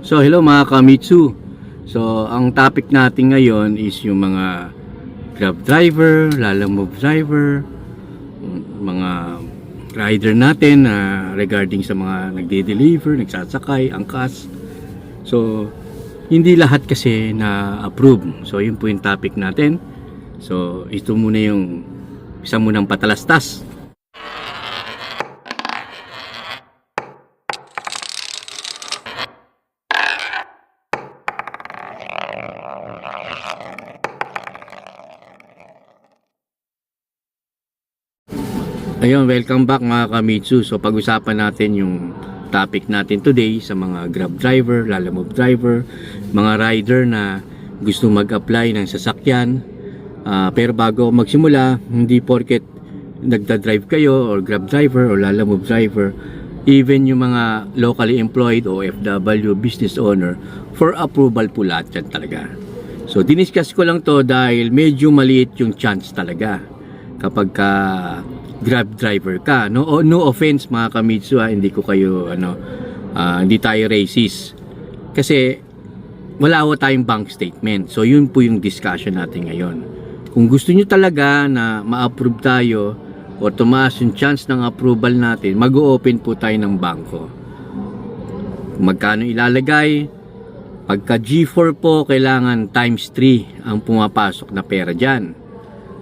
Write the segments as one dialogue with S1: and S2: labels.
S1: So hello mga Kamitsu. So ang topic natin ngayon is yung mga Grab driver, Lalamove driver, mga rider natin regarding sa mga nagde-deliver, nagsasakay, angkas. So hindi lahat kasi na-approve. So yun po yung topic natin. So ito muna yung isa munang patalastas. Ayun, welcome back mga Kamitsu. So pag-usapan natin yung topic natin today sa mga Grab driver, Lalamove driver, mga rider na gusto mag-apply ng sasakyan. Pero bago magsimula, hindi porket nagda-drive kayo or Grab driver or Lalamove driver, even yung mga locally employed o OFW business owner, for approval po lahat yan talaga. So diniscuss ko lang to dahil medyo maliit yung chance talaga kapag Grab driver ka. No offense mga Kamitsu, hindi ko kayo hindi tayo racist. Kasi wala tayong bank statement. So yun po yung discussion natin ngayon. Kung gusto niyo talaga na ma-approve tayo o tumaas yung chance ng approval natin, mag-o-open po tayo ng bangko. Magkano ilalagay? Pagka G4 po, kailangan times 3 ang pumapasok na pera dyan.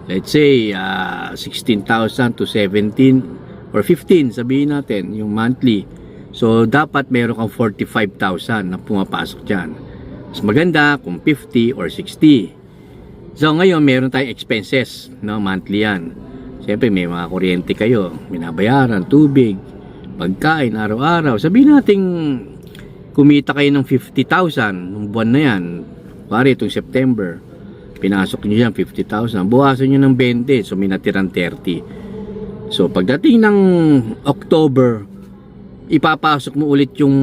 S1: Let's say 16,000 to 17 or 15 sabihin natin yung monthly. So dapat meron kang 45,000 na pumapasok diyan. Mas maganda kung 50 or 60. So ngayon meron tayong expenses, no, monthly yan. Siyempre may mga kuryente kayo, binabayaran, tubig, pagkain araw-araw. Sabihin natin kumita kayo ng 50,000 nung buwan na yan. Pare itong September, pinasok nyo yan 50,000, buwasan nyo ng 20, so may natirang 30. So pagdating ng October, ipapasok mo ulit yung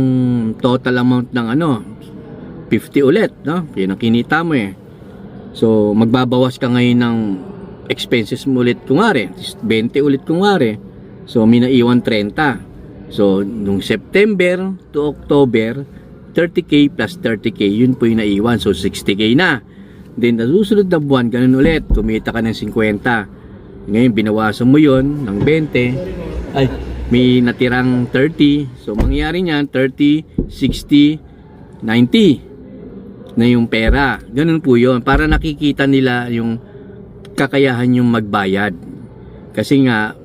S1: total amount ng 50 ulit, no? Yan ang kinita mo eh. So magbabawas ka ngayon ng expenses mo ulit kunwari, 20 ulit kunwari. So may naiwan 30. So nung September to October, 30k plus 30k, yun po yung naiwan. So 60k na. Then, nasusunod na buwan, ganun ulit. Kumita ka ng 50. Ngayon, binawasan mo yon ng 20. Ay, may natirang 30. So, mangyayari niyan, 30, 60, 90 na yung pera. Ganun po yon. Para nakikita nila yung kakayahan yung magbayad. Kasi nga,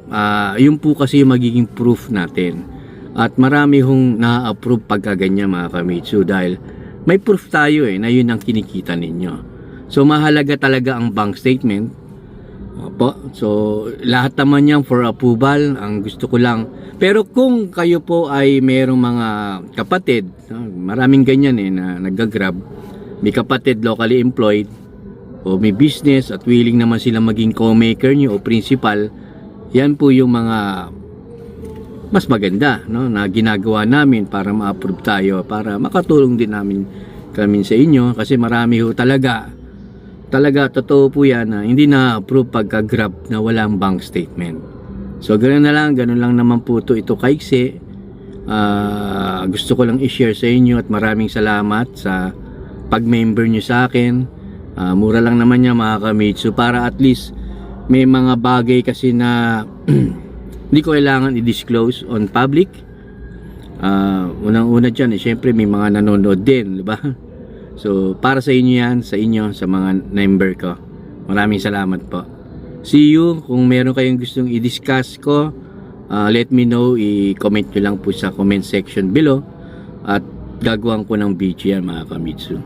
S1: yun po kasi yung magiging proof natin. At marami hong na-approve pagka ganyan mga Kamitsu. Dahil may proof tayo na yun ang kinikita ninyo. So mahalaga talaga ang bank statement. Opo. So lahat naman yan for approval. Ang gusto ko lang. Pero kung kayo po ay mayroong mga kapatid, maraming ganyan na nag-grab, may kapatid locally employed o may business at willing naman sila maging co-maker nyo o principal, yan po yung mga mas maganda, no, na ginagawa namin para ma-approve tayo, para makatulong din kami sa inyo. Kasi marami ho talaga totoo po yan na hindi na-approve pagka-Grab na walang bank statement. So ganun lang naman po ito kaiksi. Gusto ko lang i-share sa inyo at maraming salamat sa pag-member nyo sa akin. Mura lang naman niya mga Kamitsu, para at least may mga bagay kasi na hindi ko kailangan i-disclose on public. Unang-una dyan syempre may mga nanonood din, di ba? So, para sa inyo yan, sa mga member ko. Maraming salamat po. See you. Kung meron kayong gustong i-discuss ko, let me know. I-comment nyo lang po sa comment section below. At gagawin ko ng video yan mga Kamitsu.